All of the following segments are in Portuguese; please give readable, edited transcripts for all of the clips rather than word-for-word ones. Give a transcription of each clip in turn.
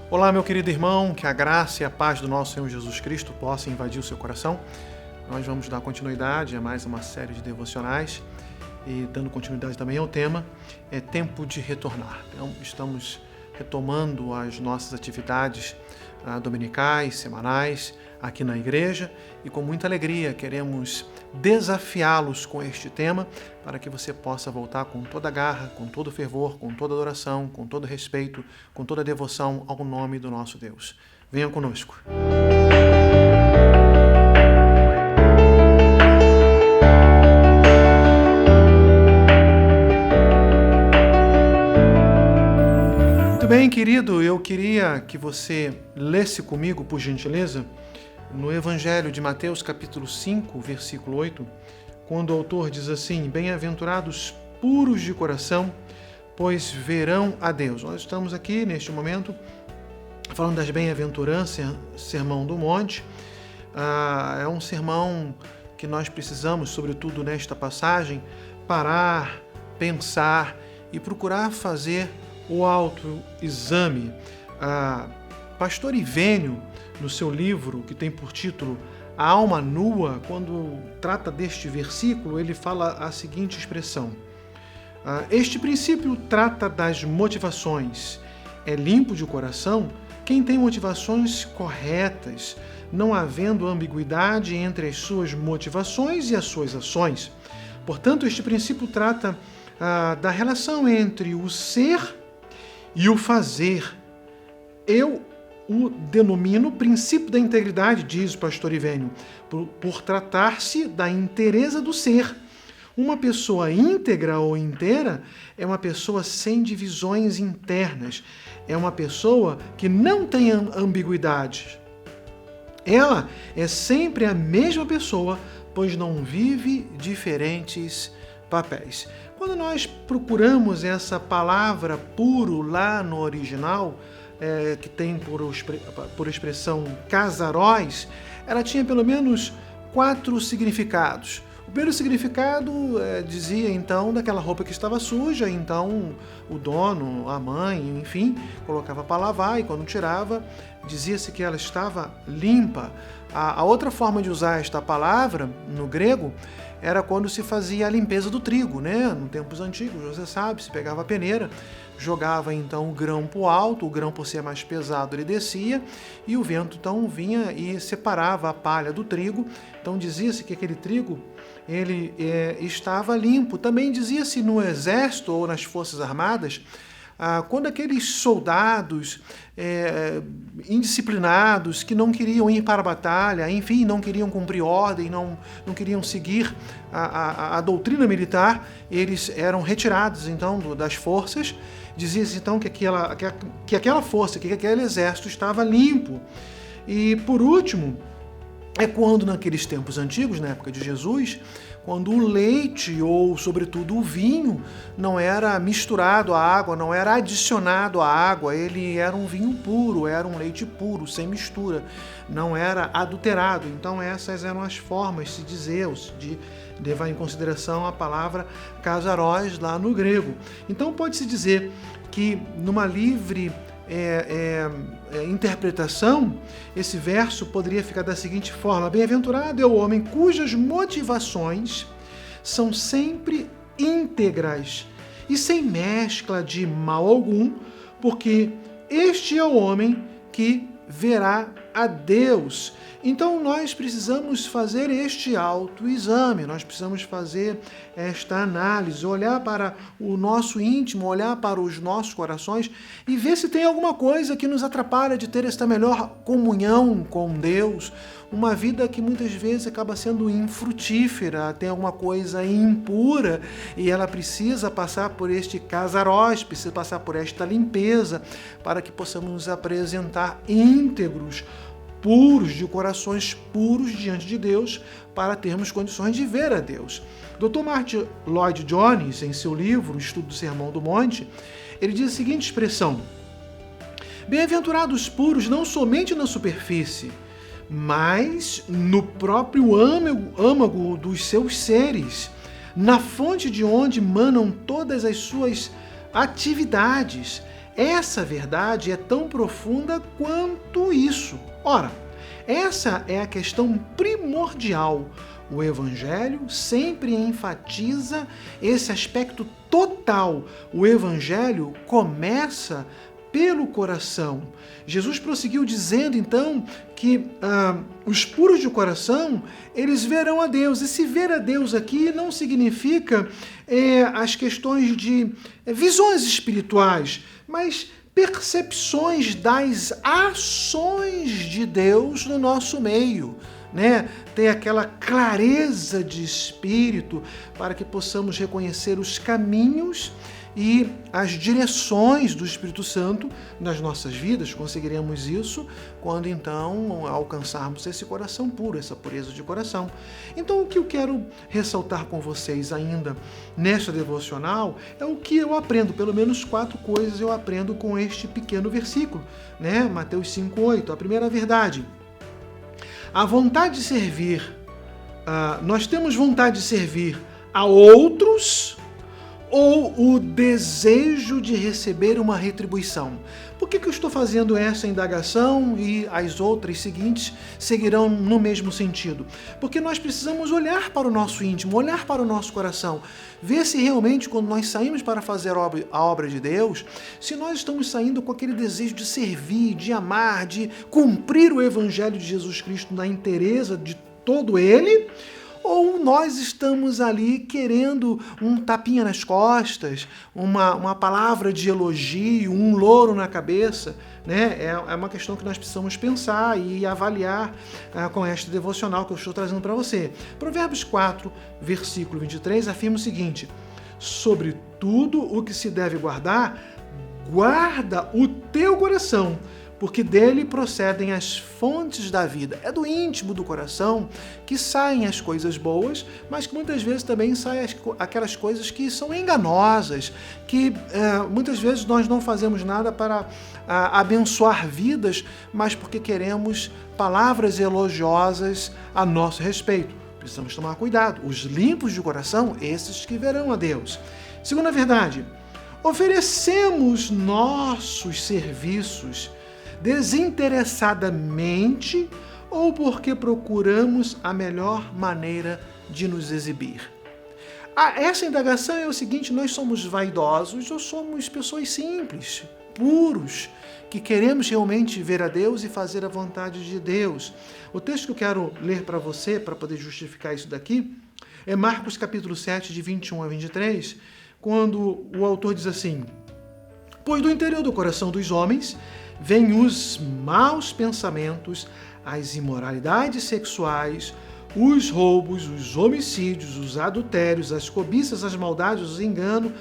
Olá, meu querido irmão, que a graça e a paz do nosso Senhor Jesus Cristo possa invadir o seu coração. Nós vamos dar continuidade a mais uma série de devocionais e dando continuidade também ao tema, é tempo de retornar. Então, estamos retomando as nossas atividades dominicais, semanais, aqui na igreja e com muita alegria queremos desafiá-los com este tema para que você possa voltar com toda a garra, com todo o fervor, com toda a adoração, com todo o respeito, com toda a devoção ao nome do nosso Deus. Venha conosco. Muito bem, querido, eu queria que você lesse comigo, por gentileza, no Evangelho de Mateus, capítulo 5, versículo 8, quando o autor diz assim: bem-aventurados puros de coração, pois verão a Deus. Nós estamos aqui, neste momento, falando das bem-aventuranças, Sermão do Monte. É um sermão que nós precisamos, sobretudo nesta passagem, parar, pensar e procurar fazer o autoexame. Pastor Ivênio, no seu livro, que tem por título A Alma Nua, quando trata deste versículo, ele fala a seguinte expressão: este princípio trata das motivações. É limpo de coração quem tem motivações corretas, não havendo ambiguidade entre as suas motivações e as suas ações. Portanto, este princípio trata da relação entre o ser e o fazer. Eu o denomino princípio da integridade, diz o pastor Ivênio, por tratar-se da inteireza do ser. Uma pessoa íntegra ou inteira é uma pessoa sem divisões internas, é uma pessoa que não tem ambiguidades. Ela é sempre a mesma pessoa, pois não vive diferentes papéis. Quando nós procuramos essa palavra puro lá no original, que tem por expressão casaróis, ela tinha pelo menos 4 significados. O primeiro significado dizia então daquela roupa que estava suja, então o dono, a mãe, enfim, colocava para lavar e quando tirava, dizia-se que ela estava limpa. A outra forma de usar esta palavra no grego era quando se fazia a limpeza do trigo, né? Nos tempos antigos, você sabe, se pegava a peneira, jogava então o grão para o alto, o grão por ser mais pesado ele descia e o vento então vinha e separava a palha do trigo. Então dizia-se que aquele trigo ele estava limpo. Também dizia-se no exército ou nas forças armadas, quando aqueles soldados indisciplinados, que não queriam ir para a batalha, enfim, não queriam cumprir ordem, não queriam seguir a doutrina militar, eles eram retirados então das forças. Dizia-se então que aquela força, que aquele exército estava limpo. E por último, é quando naqueles tempos antigos, na época de Jesus, quando o leite ou, sobretudo, o vinho não era misturado à água, não era adicionado à água, ele era um vinho puro, era um leite puro, sem mistura, não era adulterado. Então essas eram as formas de se dizer, de levar em consideração a palavra casaróis lá no grego. Então pode-se dizer que numa livre interpretação, esse verso poderia ficar da seguinte forma: bem-aventurado é o homem cujas motivações são sempre íntegras e sem mescla de mal algum, porque este é o homem que verá a Deus. Então nós precisamos fazer este autoexame, nós precisamos fazer esta análise, olhar para o nosso íntimo, olhar para os nossos corações e ver se tem alguma coisa que nos atrapalha de ter esta melhor comunhão com Deus, uma vida que muitas vezes acaba sendo infrutífera, tem alguma coisa impura e ela precisa passar por este casarós, precisa passar por esta limpeza para que possamos nos apresentar íntegros, puros, de corações puros diante de Deus, para termos condições de ver a Deus. Dr. Martin Lloyd-Jones, em seu livro O Estudo do Sermão do Monte, ele diz a seguinte expressão: bem-aventurados puros não somente na superfície, mas no próprio âmago dos seus seres, na fonte de onde manam todas as suas atividades. essa verdade é tão profunda quanto isso. Ora, essa é a questão primordial. O Evangelho sempre enfatiza esse aspecto total. O Evangelho começa pelo coração. Jesus prosseguiu dizendo, então, que os puros de coração, eles verão a Deus. E se ver a Deus aqui não significa as questões de visões espirituais, mas percepções das ações de Deus no nosso meio, né? Ter aquela clareza de espírito para que possamos reconhecer os caminhos e as direções do Espírito Santo nas nossas vidas. Conseguiremos isso quando então alcançarmos esse coração puro, essa pureza de coração. Então o que eu quero ressaltar com vocês ainda nesta devocional é o que eu aprendo, pelo menos 4 coisas eu aprendo com este pequeno versículo, né? Mateus 5:8, a primeira verdade. A vontade de servir, nós temos vontade de servir a outros ou o desejo de receber uma retribuição? Por que eu estou fazendo essa indagação e as outras seguintes seguirão no mesmo sentido? Porque nós precisamos olhar para o nosso íntimo, olhar para o nosso coração, ver se realmente quando nós saímos para fazer a obra de Deus, se nós estamos saindo com aquele desejo de servir, de amar, de cumprir o Evangelho de Jesus Cristo na inteireza de todo ele, ou nós estamos ali querendo um tapinha nas costas, uma palavra de elogio, um louro na cabeça, né? É uma questão que nós precisamos pensar e avaliar com esta devocional que eu estou trazendo para você. Provérbios 4, versículo 23, afirma o seguinte: sobre tudo o que se deve guardar, guarda o teu coração, porque dele procedem as fontes da vida. É do íntimo do coração que saem as coisas boas, mas que muitas vezes também saem aquelas coisas que são enganosas, que muitas vezes nós não fazemos nada para abençoar vidas, mas porque queremos palavras elogiosas a nosso respeito. Precisamos tomar cuidado. Os limpos de coração, esses que verão a Deus. Segunda verdade, oferecemos nossos serviços desinteressadamente ou porque procuramos a melhor maneira de nos exibir? Essa indagação é o seguinte: nós somos vaidosos ou somos pessoas simples, puros, que queremos realmente ver a Deus e fazer a vontade de Deus? O texto que eu quero ler para você, para poder justificar isso daqui, é Marcos capítulo 7, de 21 a 23, quando o autor diz assim: pois do interior do coração dos homens vêm os maus pensamentos, as imoralidades sexuais, os roubos, os homicídios, os adultérios, as cobiças, as maldades, os enganos,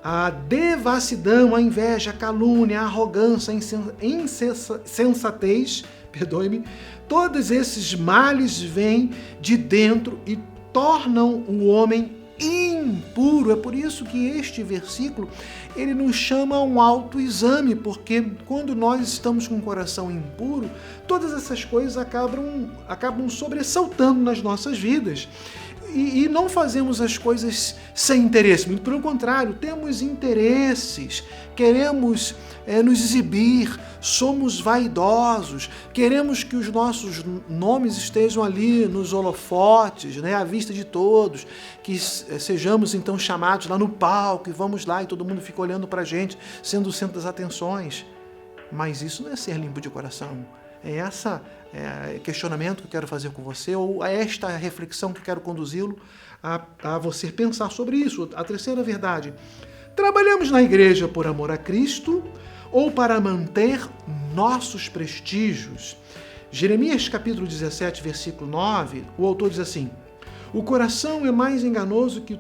a devassidão, a inveja, a calúnia, a arrogância, a insensatez, perdoe-me. Todos esses males vêm de dentro e tornam o homem impuro. É por isso que este versículo ele nos chama a um autoexame, porque quando nós estamos com o coração impuro, todas essas coisas acabam sobressaltando nas nossas vidas. E não fazemos as coisas sem interesse, muito pelo contrário, temos interesses, queremos nos exibir, somos vaidosos, queremos que os nossos nomes estejam ali nos holofotes, né, à vista de todos, que sejamos então chamados lá no palco e vamos lá e todo mundo fica olhando para a gente, sendo o centro das atenções. Mas isso não é ser limpo de coração. É esse questionamento que eu quero fazer com você, ou é esta reflexão que eu quero conduzi-lo a você pensar sobre isso. A terceira verdade: trabalhamos na igreja por amor a Cristo ou para manter nossos prestígios? Jeremias capítulo 17, versículo 9, o autor diz assim: o coração é mais enganoso que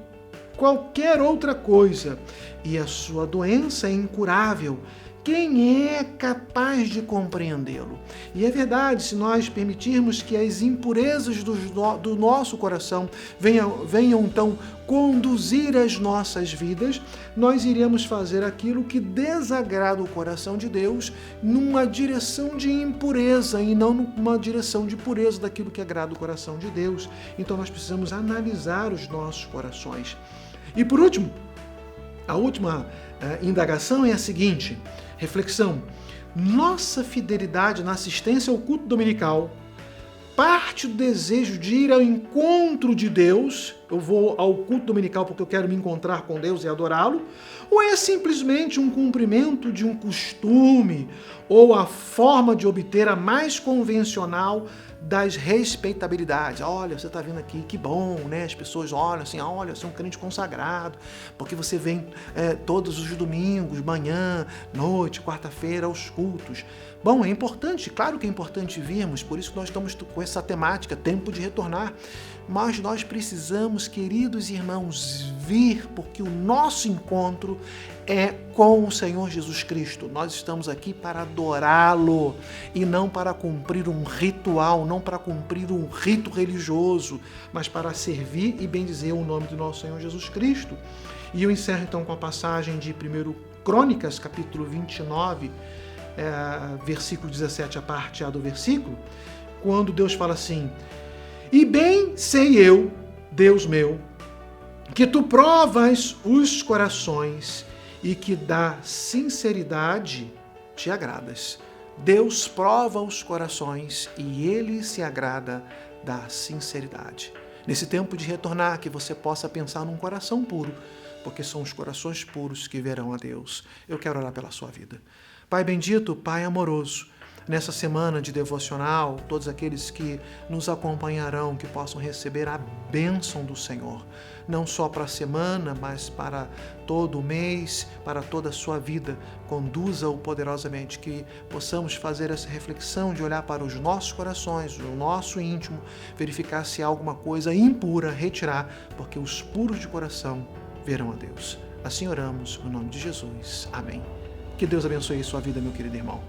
qualquer outra coisa e a sua doença é incurável. Quem é capaz de compreendê-lo? E é verdade, se nós permitirmos que as impurezas do nosso coração venham então conduzir as nossas vidas, nós iremos fazer aquilo que desagrada o coração de Deus numa direção de impureza e não numa direção de pureza daquilo que agrada o coração de Deus. Então nós precisamos analisar os nossos corações. E por último, a última indagação é a seguinte: Reflexão. Nossa fidelidade na assistência ao culto dominical parte do desejo de ir ao encontro de Deus, eu vou ao culto dominical porque eu quero me encontrar com Deus e adorá-lo, ou é simplesmente um cumprimento de um costume ou a forma de obter a mais convencional das respeitabilidades? Olha, você está vindo aqui, que bom, né? As pessoas olham assim, olha, você é um crente consagrado, porque você vem todos os domingos, manhã, noite, quarta-feira, aos cultos. Bom, é importante, claro que é importante virmos, por isso que nós estamos com essa temática, tempo de retornar. Mas nós precisamos, queridos irmãos, vir, porque o nosso encontro é com o Senhor Jesus Cristo. Nós estamos aqui para adorá-lo e não para cumprir um ritual, não para cumprir um rito religioso, mas para servir e bendizer o nome do nosso Senhor Jesus Cristo. E eu encerro então com a passagem de 1 Crônicas, capítulo 29, versículo 17, a parte A do versículo, quando Deus fala assim: e bem sei eu, Deus meu, que tu provas os corações e que da sinceridade te agradas. Deus prova os corações e Ele se agrada da sinceridade. Nesse tempo de retornar, que você possa pensar num coração puro, porque são os corações puros que verão a Deus. Eu quero orar pela sua vida. Pai bendito, Pai amoroso, nessa semana de devocional, todos aqueles que nos acompanharão, que possam receber a bênção do Senhor, não só para a semana, mas para todo o mês, para toda a sua vida. Conduza-o poderosamente, que possamos fazer essa reflexão de olhar para os nossos corações, o nosso íntimo, verificar se há alguma coisa impura, retirar, porque os puros de coração verão a Deus. Assim oramos, no nome de Jesus. Amém. Que Deus abençoe a sua vida, meu querido irmão.